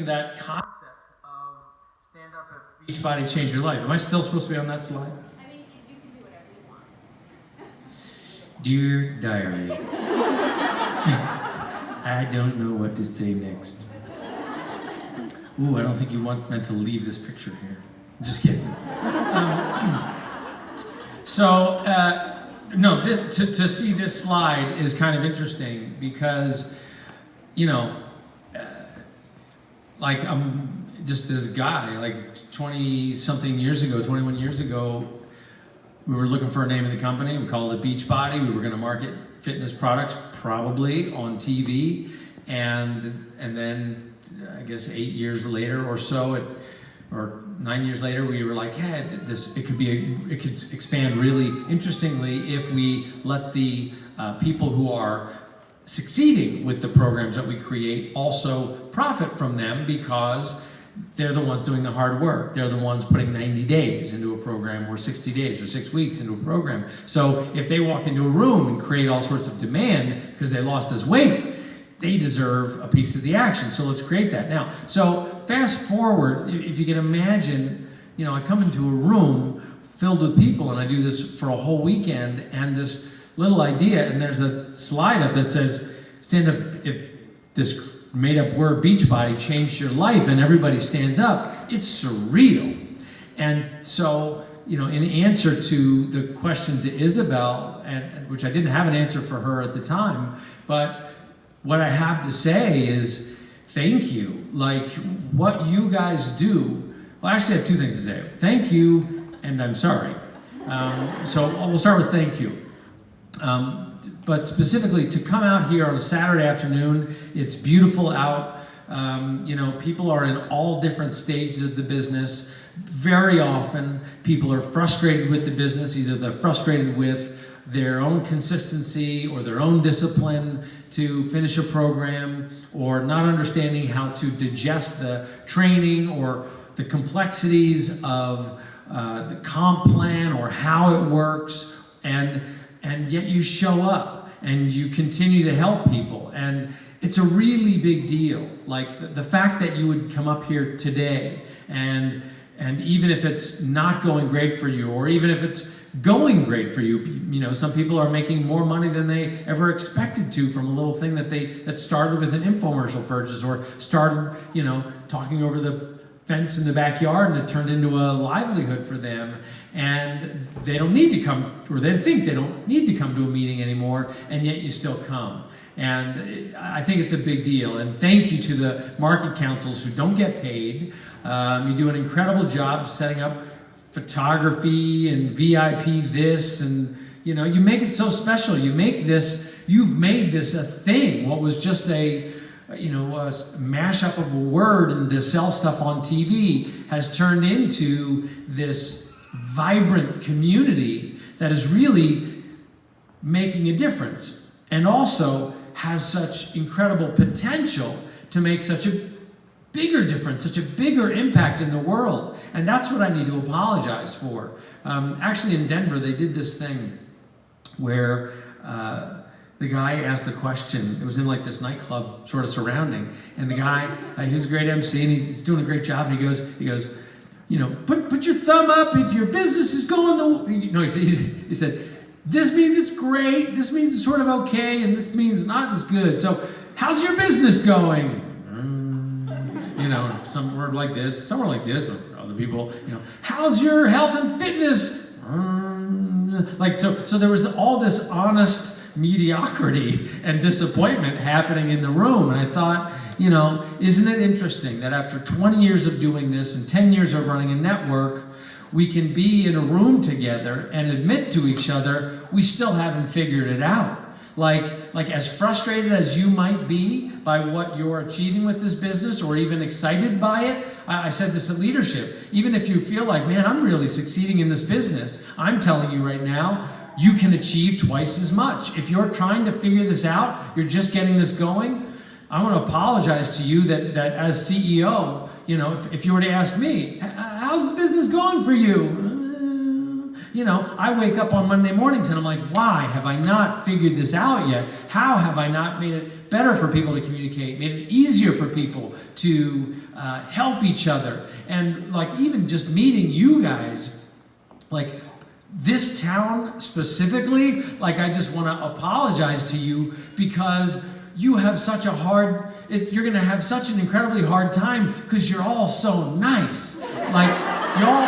that concept of stand up if Beachbody changed your life. Am I still supposed to be on that slide? I mean, you can do whatever you want. Dear diary, I don't know what to say next. Ooh, I don't think you meant to leave this picture here. Just kidding. No, to see this slide is kind of interesting because, you know, like I'm just this guy, like 20-something years ago, 21 years ago, we were looking for a name of the company. We called it Beachbody. We were going to market fitness products probably on TV, and then I guess 8 years later or so, or 9 years later, we were like, yeah, it could expand really interestingly if we let the people who are succeeding with the programs that we create also profit from them, because they're the ones doing the hard work. They're the ones putting 90 days into a program, or 60 days or 6 weeks into a program. So if they walk into a room and create all sorts of demand because they lost this weight, they deserve a piece of the action. So let's create that. Now, so fast forward, if you can imagine, you know, I come into a room filled with people and I do this for a whole weekend, and this little idea, and there's a slide up that says, stand up if this made up word Beachbody changed your life, and everybody stands up. It's surreal. And so, you know, in answer to the question to Isabel, and which I didn't have an answer for her at the time, but what I have to say is thank you. Like, what you guys do, well, actually I have two things to say. Thank you, and I'm sorry. So we'll start with thank you. But specifically, to come out here on a Saturday afternoon, it's beautiful out. You know, people are in all different stages of the business. Very often, people are frustrated with the business. Either they're frustrated with their own consistency or their own discipline to finish a program, or not understanding how to digest the training or the complexities of the comp plan or how it works, and yet you show up and you continue to help people, and it's a really big deal. Like the fact that you would come up here today, and even if it's not going great for you, or even if it's going great for you, you know, some people are making more money than they ever expected to from a little thing that started with an infomercial purchase, or started, you know, talking over the fence in the backyard, and it turned into a livelihood for them, and they don't need to come, or they think they don't need to come to a meeting anymore, and yet you still come. And I think it's a big deal. And thank you to the market councils who don't get paid. You do an incredible job setting up photography and VIP this, and you know, you make it so special. You've made this a thing. What was just a mashup of a word and to sell stuff on TV has turned into this vibrant community that is really making a difference, and also has such incredible potential to make such a bigger difference, such a bigger impact in the world. And that's what I need to apologize for. Actually, in Denver, they did this thing where the guy asked the question. It was in like this nightclub sort of surrounding, and the guy, he was a great MC, and he's doing a great job, and he goes, you know, put your thumb up if your business is going he said, this means it's great, this means it's sort of okay, and this means it's not as good. So how's your business going? You know, some word like this, somewhere like this, but other people, you know, how's your health and fitness? Like, so there was all this honest mediocrity and disappointment happening in the room. And I thought, you know, isn't it interesting that after 20 years of doing this and 10 years of running a network, we can be in a room together and admit to each other we still haven't figured it out. Like as frustrated as you might be by what you're achieving with this business, or even excited by it, I said this at leadership, even if you feel like, man, I'm really succeeding in this business, I'm telling you right now, you can achieve twice as much. If you're trying to figure this out, you're just getting this going, I want to apologize to you that as CEO, you know, if you were to ask me, how's the business going for you? I wake up on Monday mornings and I'm like, why have I not figured this out yet? How have I not made it better for people to communicate, made it easier for people to help each other? And like even just meeting you guys, like this town specifically, like I just want to apologize to you because you have such a you're going to have such an incredibly hard time because you're all so nice. Like y'all,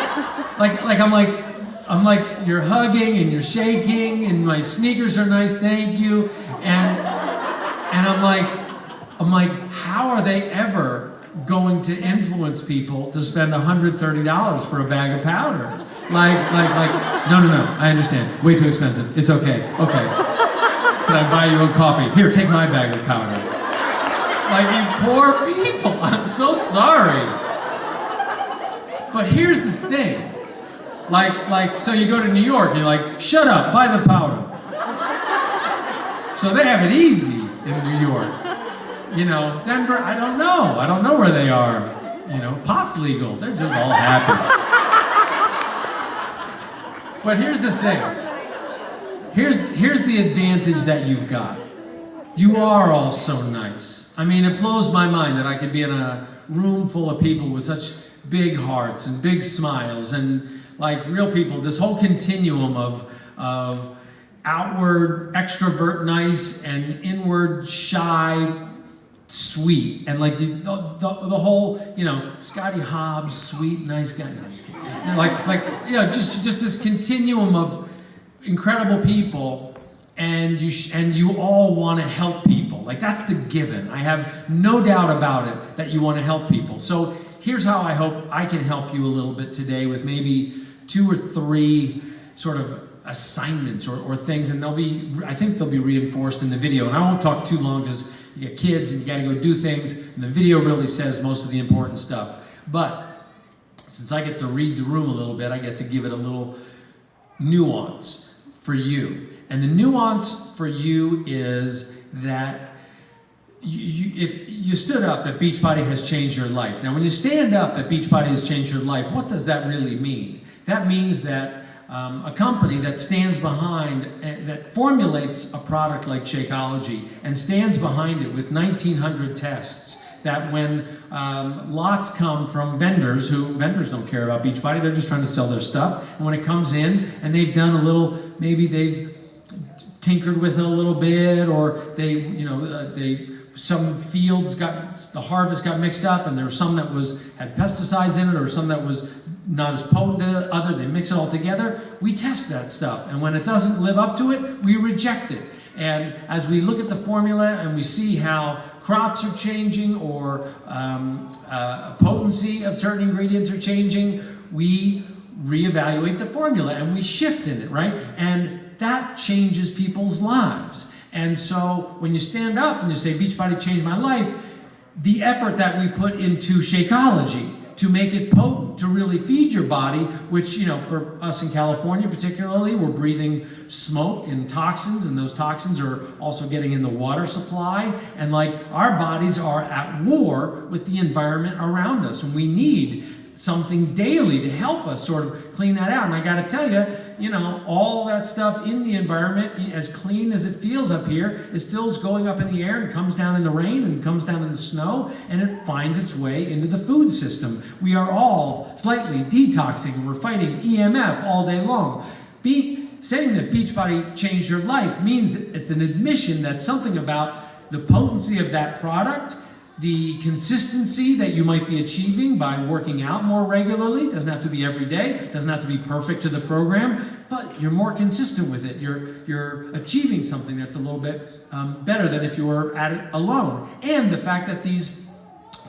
I'm like you're hugging and you're shaking and my sneakers are nice, thank you. And I'm like, how are they ever going to influence people to spend $130 for a bag of powder? Like, no, I understand. Way too expensive. It's okay. Can I buy you a coffee? Here, take my bag of powder. Like, you poor people. I'm so sorry. But here's the thing. So you go to New York and you're like, shut up, buy the powder. So they have it easy in New York. Denver, I don't know where they are. Pot's legal. They're just all happy. But here's the thing. Here's the advantage that you've got. You are all so nice. I mean, it blows my mind that I could be in a room full of people with such big hearts and big smiles and like real people, this whole continuum of outward extrovert nice and inward shy sweet, and like the whole, Scotty Hobbs, sweet, nice guy. No, I'm just kidding. Just this continuum of incredible people, and you all want to help people. Like that's the given. I have no doubt about it that you want to help people. So here's how I hope I can help you a little bit today with maybe 2 or 3 sort of assignments or things, and I think they'll be reinforced in the video. And I won't talk too long because you got kids and you got to go do things, and the video really says most of the important stuff. But since I get to read the room a little bit, I get to give it a little nuance for you. And the nuance for you is that if you stood up, that Beachbody has changed your life. Now, when you stand up, that Beachbody has changed your life, what does that really mean? That means that a company that stands behind, that formulates a product like Shakeology and stands behind it with 1,900 tests, that when lots come from vendors don't care about Beachbody, they're just trying to sell their stuff, and when it comes in and they've done a little, maybe they've tinkered with it a little bit, or some fields the harvest got mixed up, and there was some that had pesticides in it, or some that was not as potent as other. They mix it all together. We test that stuff, and when it doesn't live up to it, we reject it. And as we look at the formula and we see how crops are changing, or potency of certain ingredients are changing, we reevaluate the formula and we shift in it, right? And that changes people's lives. And so when you stand up and you say, Beachbody changed my life, the effort that we put into Shakeology to make it potent, to really feed your body, which, for us in California particularly, we're breathing smoke and toxins, and those toxins are also getting in the water supply. And our bodies are at war with the environment around us, and we need something daily to help us sort of clean that out. And I got to tell you, all that stuff in the environment, as clean as it feels up here, it still is going up in the air and comes down in the rain and comes down in the snow, and it finds its way into the food system. We are all slightly detoxing, and we're fighting EMF all day long. Saying that Beachbody changed your life means it's an admission that something about the potency of that product, the consistency that you might be achieving by working out more regularly, doesn't have to be every day, doesn't have to be perfect to the program, but you're more consistent with it. You're achieving something that's a little bit better than if you were at it alone. And the fact that these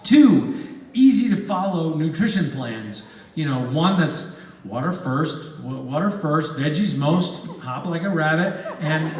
2 easy to follow nutrition plans, one that's water first, veggies most, hop like a rabbit, and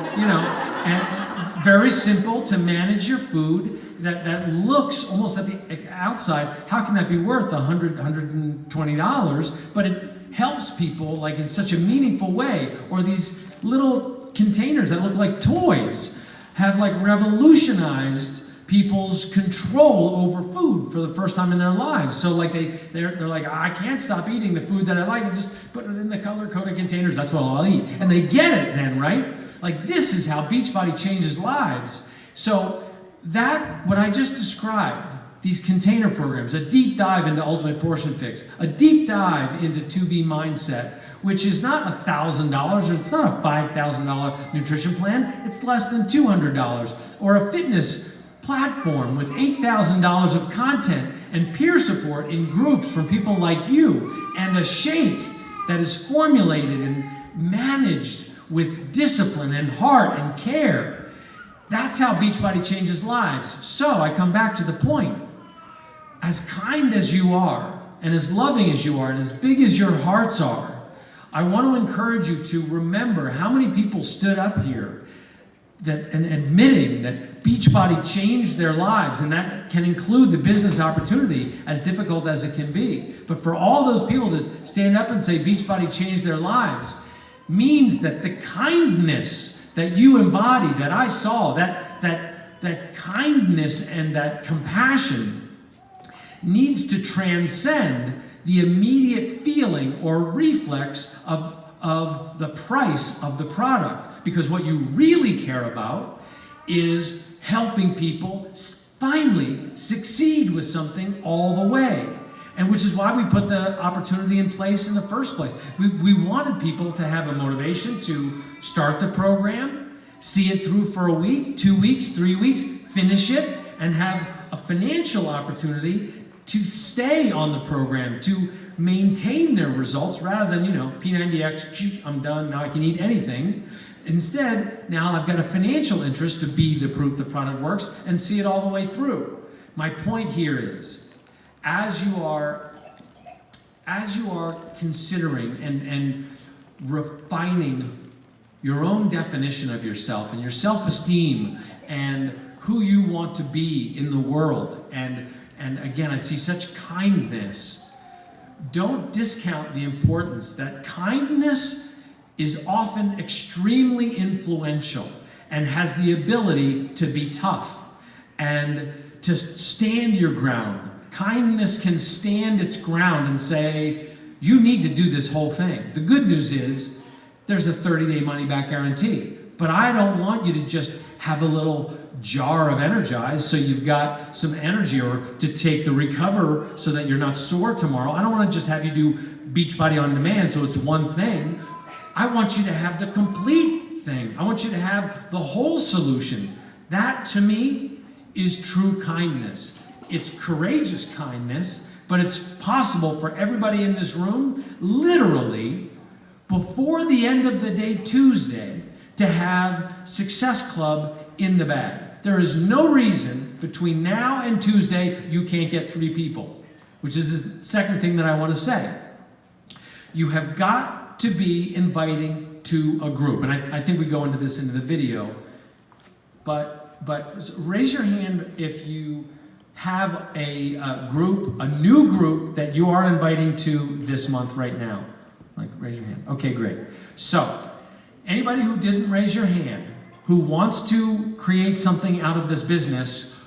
and very simple to manage your food, that looks almost at the outside, how can that be worth $120? But it helps people in such a meaningful way. Or these little containers that look like toys have revolutionized people's control over food for the first time in their lives. So like they're like, I can't stop eating the food that I like, and just put it in the color-coded containers. That's what I'll eat. And they get it then, right? Like, this is how Beachbody changes lives. So that, what I just described, these container programs, a deep dive into Ultimate Portion Fix, a deep dive into 2B Mindset, which is not $1,000, or it's not a $5,000 nutrition plan, it's less than $200, or a fitness platform with $8,000 of content and peer support in groups from people like you, and a shake that is formulated and managed with discipline and heart and care. That's how Beachbody changes lives. So I come back to the point. As kind as you are, and as loving as you are, and as big as your hearts are, I want to encourage you to remember how many people stood up here and admitting that Beachbody changed their lives, and that can include the business opportunity, as difficult as it can be. But for all those people to stand up and say Beachbody changed their lives means that the kindness that you embody, that I saw, that kindness and that compassion needs to transcend the immediate feeling or reflex of the price of the product. Because what you really care about is helping people finally succeed with something all the way. And which is why we put the opportunity in place in the first place. We wanted people to have a motivation to start the program, see it through for a week, 2 weeks, 3 weeks, finish it, and have a financial opportunity to stay on the program, to maintain their results, rather than, P90X, I'm done, now I can eat anything. Instead, now I've got a financial interest to be the proof the product works and see it all the way through. My point here is, as you are considering and refining your own definition of yourself and your self-esteem and who you want to be in the world, and again, I see such kindness. Don't discount the importance that kindness is often extremely influential and has the ability to be tough and to stand your ground. Kindness can stand its ground and say, you need to do this whole thing. The good news is there's a 30-day money-back guarantee. But I don't want you to just have a little jar of Energize so you've got some energy, or to take the Recover so that you're not sore tomorrow. I don't want to just have you do Beachbody on demand so it's one thing. I want you to have the complete thing. I want you to have the whole solution. That, to me, is true kindness. It's courageous kindness, but it's possible for everybody in this room, literally, before the end of the day Tuesday, to have Success Club in the bag. There is no reason between now and Tuesday you can't get 3 people, which is the second thing that I want to say. You have got to be inviting to a group, and I think we go into this into the video, but raise your hand if you have a group, a new group that you are inviting to this month right now. Like, raise your hand. Okay, great. So, anybody who doesn't raise your hand, who wants to create something out of this business,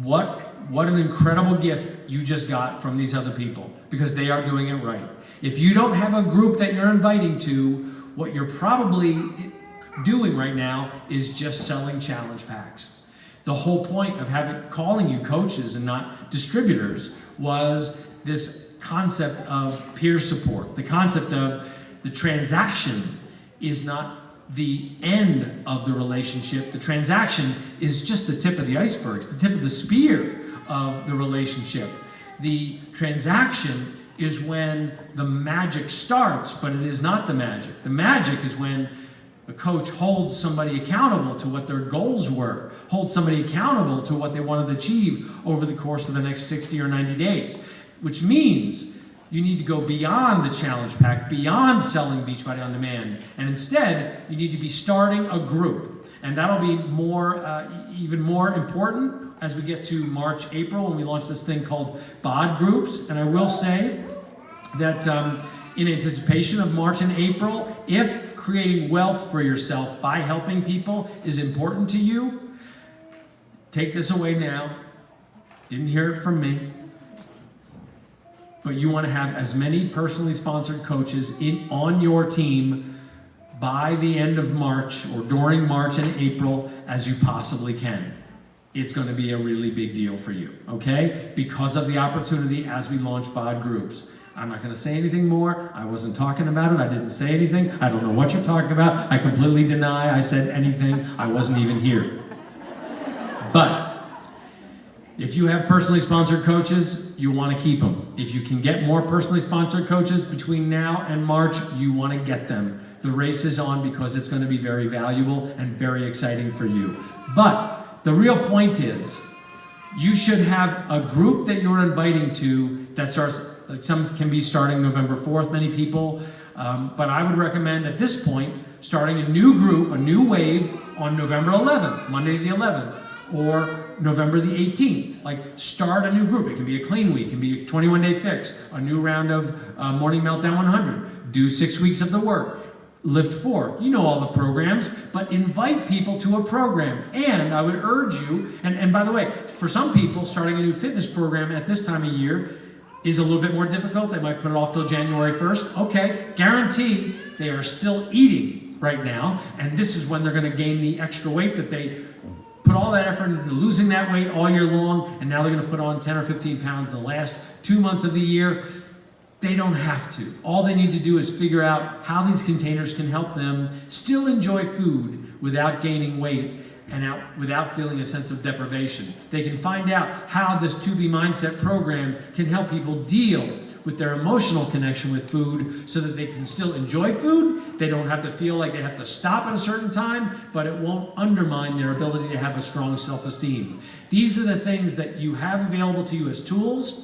what an incredible gift you just got from these other people, because they are doing it right. If you don't have a group that you're inviting to, what you're probably doing right now is just selling challenge packs. The whole point of calling you coaches and not distributors was this concept of peer support, the concept of the transaction is not the end of the relationship. The transaction is just the tip of the iceberg. It's the tip of the spear of the relationship. The transaction is when the magic starts, but it is not the magic. The magic is when a coach holds somebody accountable to what their goals were, holds somebody accountable to what they wanted to achieve over the course of the next 60 or 90 days, which means you need to go beyond the challenge pack, beyond selling Beachbody on demand, and instead you need to be starting a group. And that'll be even more important as we get to March, April, when we launch this thing called BOD groups. And I will say that in anticipation of March and April, if creating wealth for yourself by helping people is important to you, take this away now. Didn't hear it from me. But you want to have as many personally sponsored coaches on your team by the end of March or during March and April as you possibly can. It's going to be a really big deal for you, okay? Because of the opportunity as we launch BOD groups. I'm not going to say anything more. I wasn't talking about it. I didn't say anything. I don't know what you're talking about. I completely deny I said anything. I wasn't even here. But if you have personally sponsored coaches, you want to keep them. If you can get more personally sponsored coaches between now and March, you want to get them. The race is on because it's going to be very valuable and very exciting for you. But the real point is, you should have a group that you're inviting to that starts, like some can be starting November 4th, many people, but I would recommend at this point, starting a new group, a new wave on November 11th, Monday the 11th, or November the 18th. Like, start a new group. It can be a clean week, it can be a 21-day fix, a new round of Morning Meltdown 100, do 6 weeks of the work, Lift 4. You know all the programs, but invite people to a program. And I would urge you, and by the way, for some people, starting a new fitness program at this time of year is a little bit more difficult. They might put it off till January 1st. Okay, guaranteed they are still eating right now, and this is when they're going to gain the extra weight that they put all that effort into losing that weight all year long, and now they're going to put on 10 or 15 pounds in the last 2 months of the year. They don't have to. All they need to do is figure out how these containers can help them still enjoy food without gaining weight and without feeling a sense of deprivation. They can find out how this 2B Mindset program can help people deal with their emotional connection with food so that they can still enjoy food. They don't have to feel like they have to stop at a certain time, but it won't undermine their ability to have a strong self-esteem. These are the things that you have available to you as tools.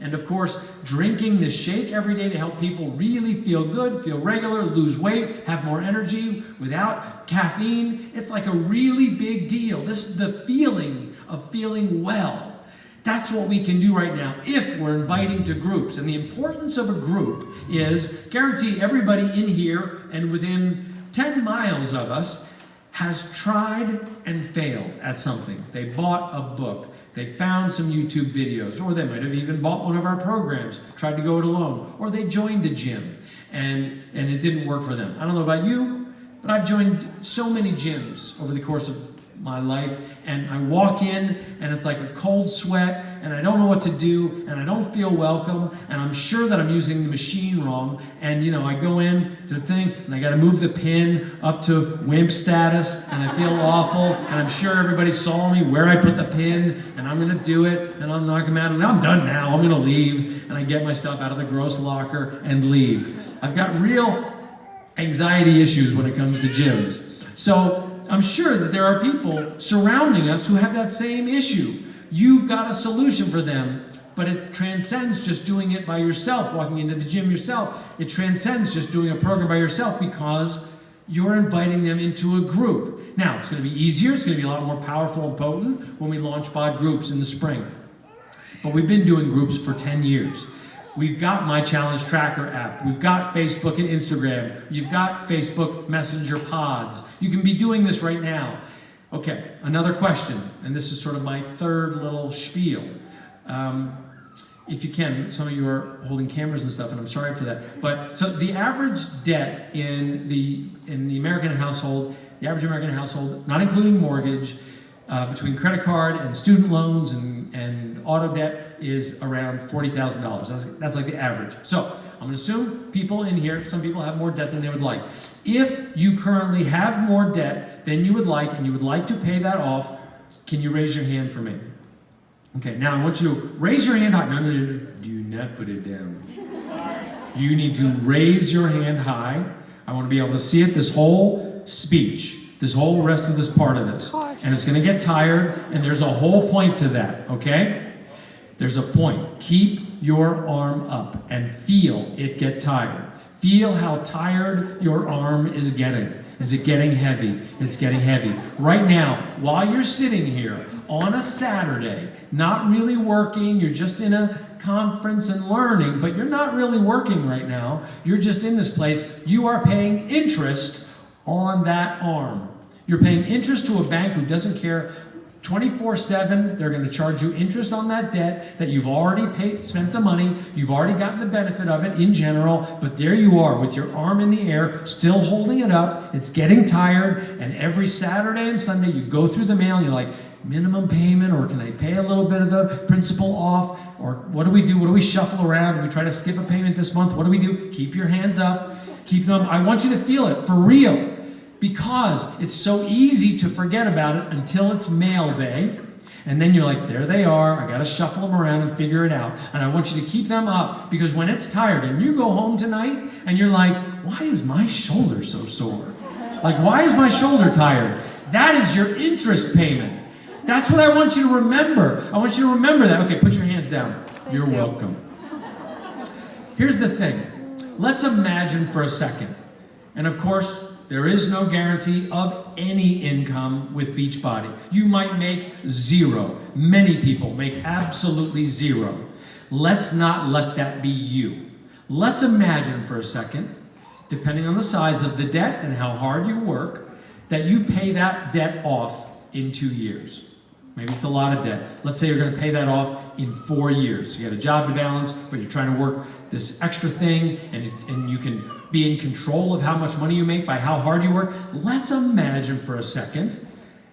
And of course, drinking this shake every day to help people really feel good, feel regular, lose weight, have more energy without caffeine. It's like a really big deal. This is the feeling of feeling well. That's what we can do right now if we're inviting to groups. And the importance of a group is, guarantee everybody in here and within 10 miles of us has tried and failed at something. They bought a book, they found some YouTube videos, or they might have even bought one of our programs, tried to go it alone, or they joined a gym and it didn't work for them. I don't know about you, but I've joined so many gyms over the course of my life, and I walk in and it's like a cold sweat and I don't know what to do and I don't feel welcome and I'm sure that I'm using the machine wrong, and I go in to the thing and I got to move the pin up to wimp status and I feel awful, and I'm sure everybody saw me where I put the pin, and I'm gonna do it and I'm knocking them out and I'm done now, I'm gonna leave, and I get my stuff out of the gross locker and leave. I've got real anxiety issues when it comes to gyms. So I'm sure that there are people surrounding us who have that same issue. You've got a solution for them, but it transcends just doing it by yourself, walking into the gym yourself. It transcends just doing a program by yourself because you're inviting them into a group. Now, it's going to be easier, it's going to be a lot more powerful and potent when we launch BOD groups in the spring. But we've been doing groups for 10 years. We've got My Challenge Tracker app. We've got Facebook and Instagram. You've got Facebook Messenger pods. You can be doing this right now. Okay, another question, and this is sort of my third little spiel. If you can, some of you are holding cameras and stuff, and I'm sorry for that. But so the average debt in the American household, not including mortgage, between credit card and student loans and auto debt is around $40,000. That's like the average. So I'm going to assume people in here, some people have more debt than they would like. If you currently have more debt than you would like and you would like to pay that off, can you raise your hand for me? Okay, now I want you to raise your hand high. No, do not put it down. You need to raise your hand high. I want to be able to see it this whole speech. This whole rest of this part of this. And it's going to get tired, and there's a whole point to that, okay? There's a point. Keep your arm up and feel it get tired. Feel how tired your arm is getting. Is it getting heavy? It's getting heavy. Right now, while you're sitting here on a Saturday, not really working, you're just in a conference and learning, but you're not really working right now. You're just in this place. You are paying interest on that arm. You're paying interest to a bank who doesn't care 24/7, they're going to charge you interest on that debt that you've already paid, spent the money, you've already gotten the benefit of it in general, but there you are with your arm in the air, still holding it up, it's getting tired, and every Saturday and Sunday you go through the mail and you're like, minimum payment, or can I pay a little bit of the principal off, or what do we do? What do we shuffle around? Do we try to skip a payment this month? What do we do? Keep your hands up, keep them, I want you to feel it, for real. Because it's so easy to forget about it until it's mail day. And then you're like, there they are. I got to shuffle them around and figure it out. And I want you to keep them up, because when it's tired and you go home tonight and you're like, why is my shoulder so sore? Like, why is my shoulder tired? That is your interest payment. That's what I want you to remember. I want you to remember that. Okay, put your hands down. You're welcome. Here's the thing. Let's imagine for a second. And of course, there is no guarantee of any income with Beachbody. You might make zero. Many people make absolutely zero. Let's not let that be you. Let's imagine for a second, depending on the size of the debt and how hard you work, that you pay that debt off in 2 years. Maybe it's a lot of debt. Let's say you're going to pay that off in 4 years. You got a job to balance, but you're trying to work this extra thing, and you can be in control of how much money you make by how hard you work. Let's imagine for a second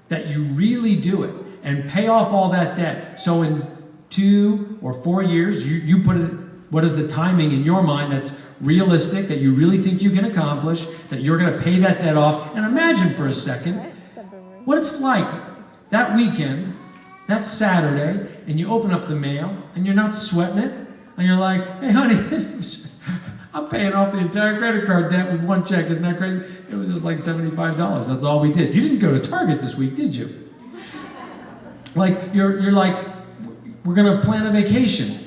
that you really do it and pay off all that debt. So in 2 or 4 years, you put it, what is the timing in your mind that's realistic, that you really think you can accomplish, that you're going to pay that debt off. And imagine for a second what it's like that weekend, that Saturday, and you open up the mail and you're not sweating it, and you're like, hey honey, I'm paying off the entire credit card debt with one check. Isn't that crazy? It was just like $75. That's all we did. You didn't go to Target this week, did you? Like, you're like, we're gonna plan a vacation.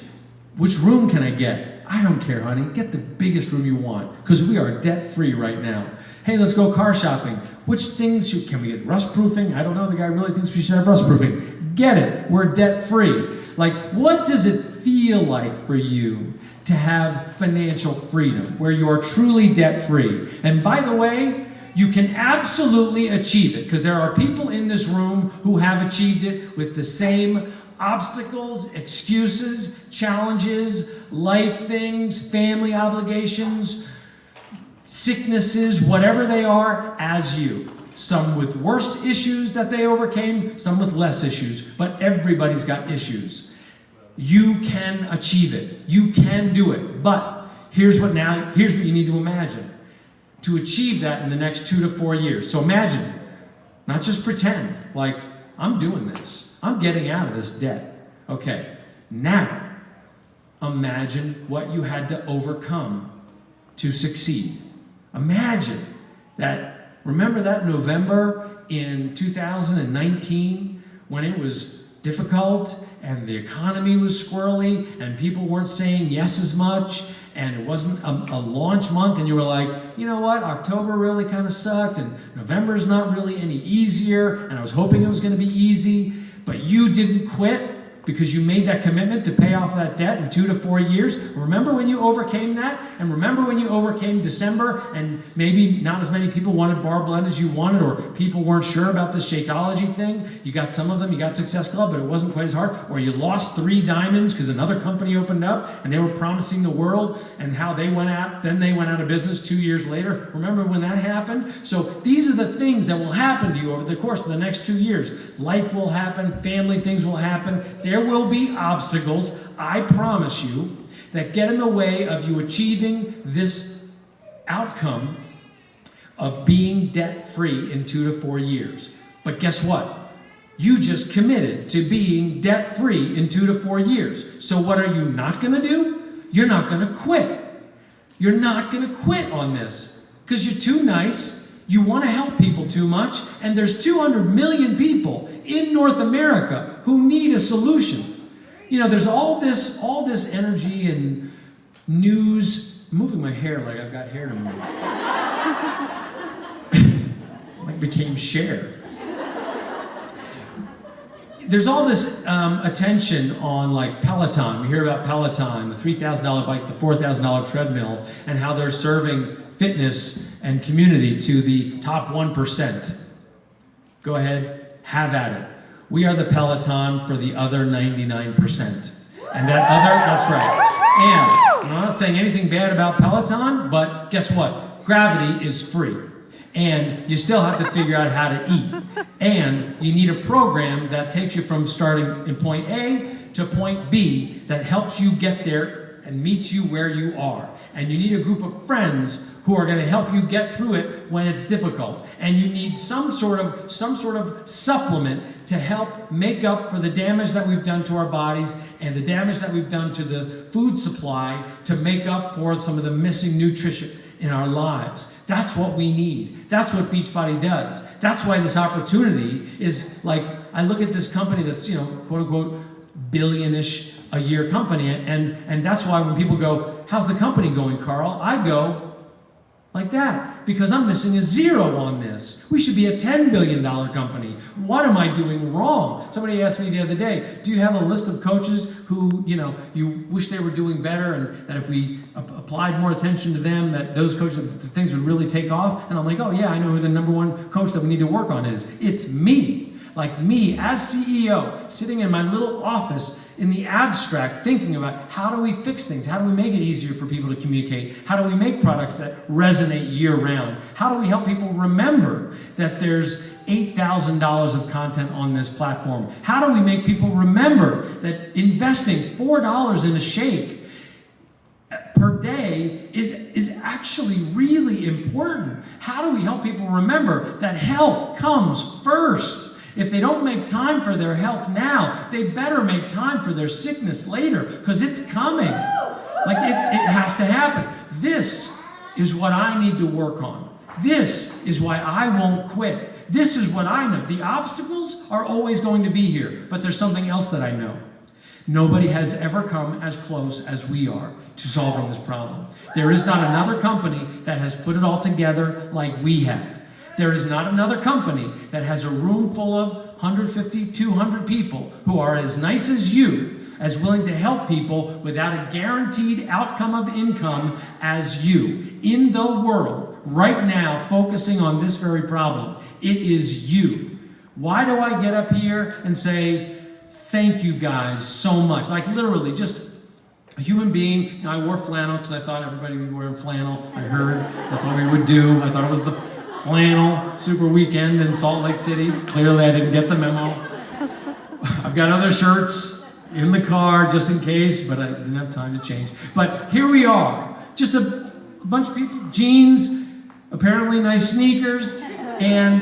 Which room can I get? I don't care, honey. Get the biggest room you want, because we are debt-free right now. Hey, let's go car shopping. Which things can we get? Rust proofing? I don't know. The guy really thinks we should have rust proofing. Get it. We're debt-free. Like, what does it feel like for you to have financial freedom, where you're truly debt-free? And by the way, you can absolutely achieve it, because there are people in this room who have achieved it with the same obstacles, excuses, challenges, life things, family obligations, sicknesses, whatever they are, as you. Some with worse issues that they overcame, some with less issues, but everybody's got issues. You can achieve it. You can do it. But here's what you need to imagine to achieve that in the next 2 to 4 years. So imagine, not just pretend, like, I'm doing this. I'm getting out of this debt. Okay, now imagine what you had to overcome to succeed. Imagine that, remember that November in 2019 when it was difficult and the economy was squirrely and people weren't saying yes as much, and it wasn't a launch month, and you were like, you know what, October really kind of sucked, and November's not really any easier, and I was hoping it was going to be easy, but you didn't quit because you made that commitment to pay off that debt in 2 to 4 years. Remember when you overcame that? And remember when you overcame December and maybe not as many people wanted Bar Blend as you wanted, or people weren't sure about the Shakeology thing? You got some of them, you got Success Club, but it wasn't quite as hard. Or you lost 3 diamonds because another company opened up and they were promising the world, and how they went out, then they went out of business 2 years later. Remember when that happened? So these are the things that will happen to you over the course of the next 2 years. Life will happen, family things will happen. There will be obstacles, I promise you, that get in the way of you achieving this outcome of being debt-free in 2 to 4 years. But guess what? You just committed to being debt-free in 2 to 4 years. So what are you not going to do? You're not going to quit. You're not going to quit on this because you're too nice. You want to help people too much, and there's 200 million people in North America who need a solution. You know, there's all this energy and news. I'm moving my hair like I've got hair to move. Like became Cher. There's all this attention on like Peloton. We hear about Peloton, the $3,000 bike, the $4,000 treadmill, and how they're serving fitness and community to the top 1%. Go ahead, have at it. We are the Peloton for the other 99%. And that's right. And I'm not saying anything bad about Peloton, but guess what? Gravity is free. And you still have to figure out how to eat. And you need a program that takes you from starting in point A to point B that helps you get there and meets you where you are. And you need a group of friends who are going to help you get through it when it's difficult. And you need some sort of supplement to help make up for the damage that we've done to our bodies and the damage that we've done to the food supply to make up for some of the missing nutrition in our lives. That's what we need. That's what Beachbody does. That's why this opportunity is like, I look at this company that's, quote unquote, billion-ish a year company, and that's why when people go, how's the company going, Carl? I go, like that, because I'm missing a zero on this. We should be a $10 billion company. What am I doing wrong? Somebody asked me the other day, do you have a list of coaches who, you wish they were doing better and that if we applied more attention to them, that those coaches, the things would really take off? And I'm like, oh yeah, I know who the number one coach that we need to work on is. It's me. Like me as CEO, sitting in my little office in the abstract, thinking about how do we fix things? How do we make it easier for people to communicate? How do we make products that resonate year round? How do we help people remember that there's $8,000 of content on this platform? How do we make people remember that investing $4 in a shake per day is actually really important? How do we help people remember that health comes first? If they don't make time for their health now, they better make time for their sickness later, because it's coming. Like it has to happen. This is what I need to work on. This is why I won't quit. This is what I know. The obstacles are always going to be here, but there's something else that I know. Nobody has ever come as close as we are to solving this problem. There is not another company that has put it all together like we have. There is not another company that has a room full of 150, 200 people who are as nice as you, as willing to help people without a guaranteed outcome of income as you. In the world, right now, focusing on this very problem, it is you. Why do I get up here and say, thank you guys so much? Like literally just a human being. I wore flannel because I thought everybody would wear flannel. I heard that's what we would do. I thought it was the flannel super weekend in Salt Lake City. Clearly I didn't get the memo. I've got other shirts in the car just in case, but I didn't have time to change. But here we are, just a bunch of people, jeans, apparently nice sneakers, and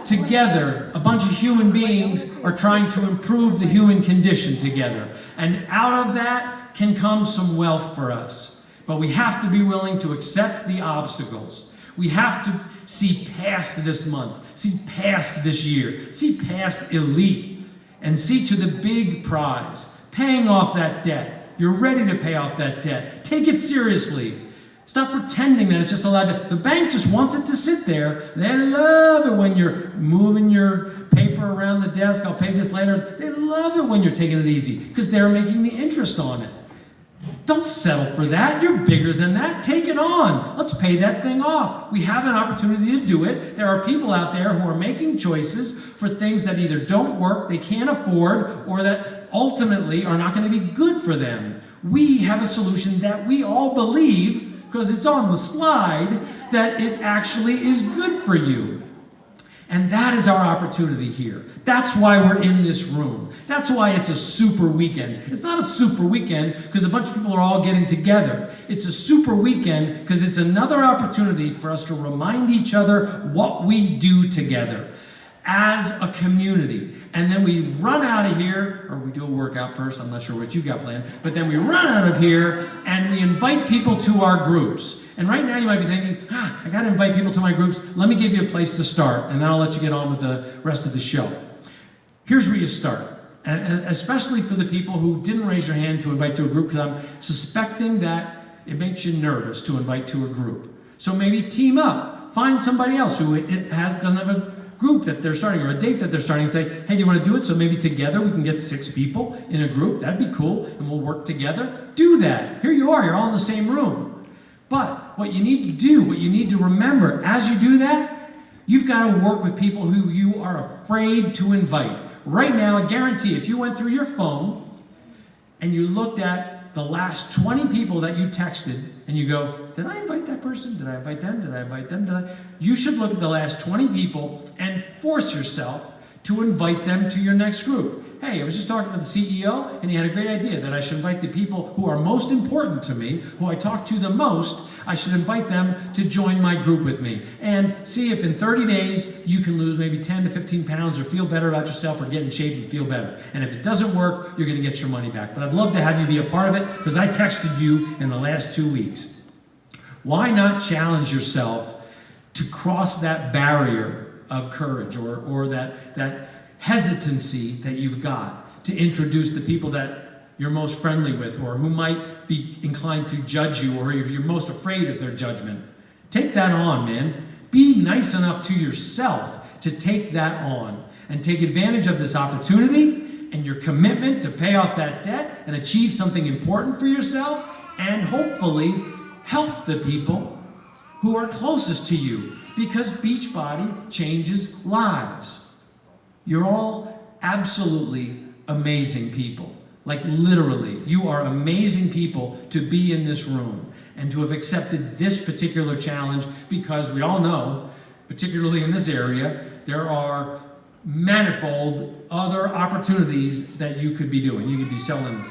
together a bunch of human beings are trying to improve the human condition together. And out of that can come some wealth for us. But we have to be willing to accept the obstacles. We have to see past this month, see past this year, see past elite, and see to the big prize, paying off that debt. You're ready to pay off that debt. Take it seriously. Stop pretending that it's just allowed to. The bank just wants it to sit there. They love it when you're moving your paper around the desk. I'll pay this later. They love it when you're taking it easy because they're making the interest on it. Don't settle for that. You're bigger than that. Take it on. Let's pay that thing off. We have an opportunity to do it. There are people out there who are making choices for things that either don't work, they can't afford, or that ultimately are not going to be good for them. We have a solution that we all believe, because it's on the slide, that it actually is good for you. And that is our opportunity here. That's why we're in this room. That's why it's a super weekend. It's not a super weekend because a bunch of people are all getting together. It's a super weekend because it's another opportunity for us to remind each other what we do together as a community. And then we run out of here, or we do a workout first, I'm not sure what you got planned, but then we run out of here and we invite people to our groups. And right now you might be thinking, I got to invite people to my groups. Let me give you a place to start, and then I'll let you get on with the rest of the show. Here's where you start, and especially for the people who didn't raise your hand to invite to a group, because I'm suspecting that it makes you nervous to invite to a group. So maybe team up. Find somebody else who doesn't have a group that they're starting or a date that they're starting and say, hey, do you want to do it? So maybe together we can get 6 people in a group. That'd be cool, and we'll work together. Do that. Here you are. You're all in the same room. But what you need to do, what you need to remember as you do that, you've got to work with people who you are afraid to invite. right now, I guarantee if you went through your phone and you looked at the last 20 people that you texted and you go, did I invite that person? Did I invite them? Did I invite them? You should look at the last 20 people and force yourself to invite them to your next group. Hey, I was just talking to the CEO and he had a great idea that I should invite the people who are most important to me, who I talk to the most. I should invite them to join my group with me and see if in 30 days you can lose maybe 10 to 15 pounds or feel better about yourself or get in shape and feel better. And if it doesn't work, you're going to get your money back. But I'd love to have you be a part of it because I texted you in the last 2 weeks. Why not challenge yourself to cross that barrier of courage or that hesitancy that you've got to introduce the people that you're most friendly with or who might be inclined to judge you or if you're most afraid of their judgment? Take that on, man. Be nice enough to yourself to take that on and take advantage of this opportunity and your commitment to pay off that debt and achieve something important for yourself and hopefully help the people who are closest to you, because Beachbody changes lives. You're all absolutely amazing people. Like literally, you are amazing people to be in this room and to have accepted this particular challenge, because we all know, particularly in this area, there are manifold other opportunities that you could be doing. You could be selling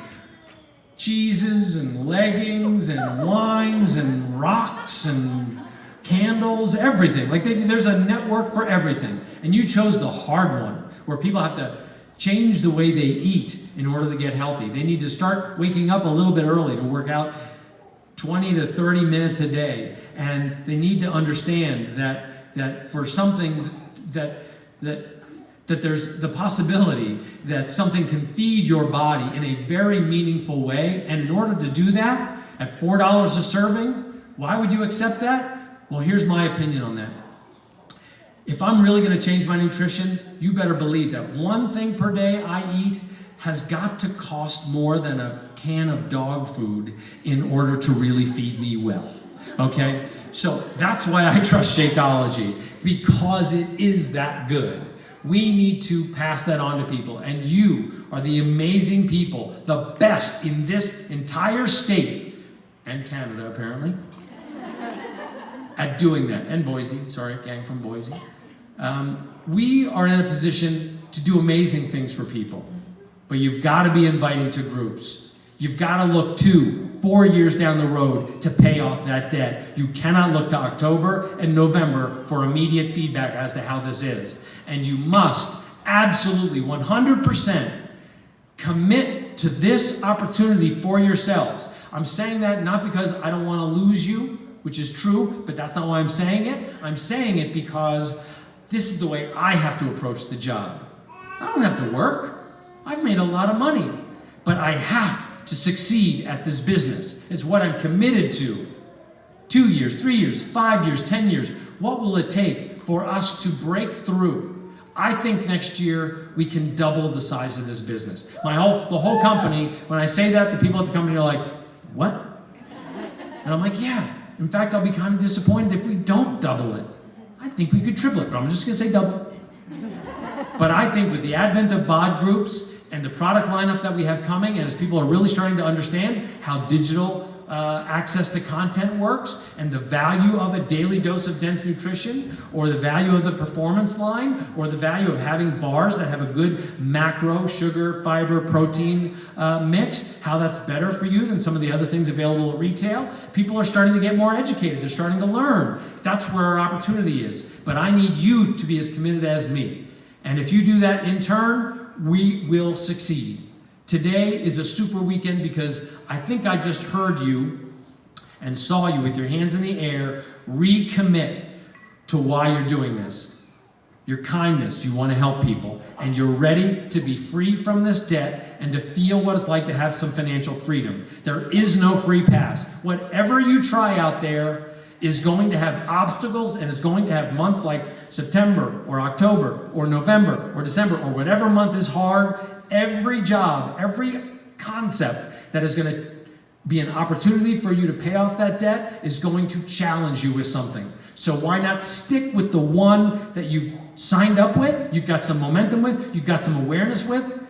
cheeses and leggings and wines and rocks and candles, everything. Like there's a network for everything. And you chose the hard one, where people have to change the way they eat in order to get healthy. They need to start waking up a little bit early to work out 20 to 30 minutes a day. And they need to understand that for something that there's the possibility that something can feed your body in a very meaningful way. And in order to do that, at $4 a serving, why would you accept that? Well, here's my opinion on that. If I'm really going to change my nutrition, you better believe that one thing per day I eat has got to cost more than a can of dog food in order to really feed me well. Okay? So that's why I trust Shakeology, because it is that good. We need to pass that on to people, and you are the amazing people, the best in this entire state, and Canada apparently, at doing that. And Boise, sorry, gang from Boise. We are in a position to do amazing things for people, but you've got to be inviting to groups. You've got to look 2-4 years down the road to pay off that debt. You cannot look to October and November for immediate feedback as to how this is. And you must absolutely 100% commit to this opportunity for yourselves. I'm saying that not because I don't want to lose you, which is true, but that's not why I'm saying it. I'm saying it because this is the way I have to approach the job. I don't have to work. I've made a lot of money, but I have to succeed at this business. It's what I'm committed to. 2 years, 3 years, 5 years, 10 years. What will it take for us to break through? I think next year we can double the size of this business. The whole company, when I say that, the people at the company are like, what? And I'm like, yeah. In fact, I'll be kind of disappointed if we don't double it. I think we could triple it, but I'm just going to say double. But I think with the advent of BOD groups and the product lineup that we have coming, and as people are really starting to understand how digital access to content works and the value of a daily dose of dense nutrition, or the value of the performance line, or the value of having bars that have a good macro, sugar, fiber, protein mix, how that's better for you than some of the other things available at retail. People are starting to get more educated. They're starting to learn. That's where our opportunity is. But I need you to be as committed as me. And if you do that in turn, we will succeed. Today is a super weekend because I think I just heard you and saw you with your hands in the air recommit to why you're doing this. Your kindness, you want to help people, and you're ready to be free from this debt and to feel what it's like to have some financial freedom. There is no free pass. Whatever you try out there is going to have obstacles, and is going to have months like September or October or November or December or whatever month is hard. Every job, every concept that is going to be an opportunity for you to pay off that debt is going to challenge you with something. So why not stick with the one that you've signed up with, you've got some momentum with, you've got some awareness with,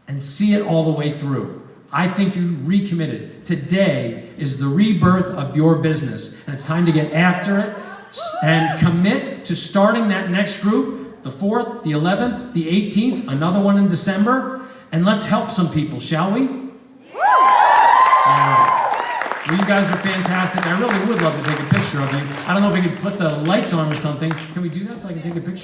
and see it all the way through. I think you recommitted. Today is the rebirth of your business, and it's time to get after it and commit to starting that next group, the 4th, the 11th, the 18th, another one in December, and let's help some people, shall we? All right. Well, you guys are fantastic. I really would love to take a picture of you. I don't know if we could put the lights on or something. Can we do that so I can take a picture?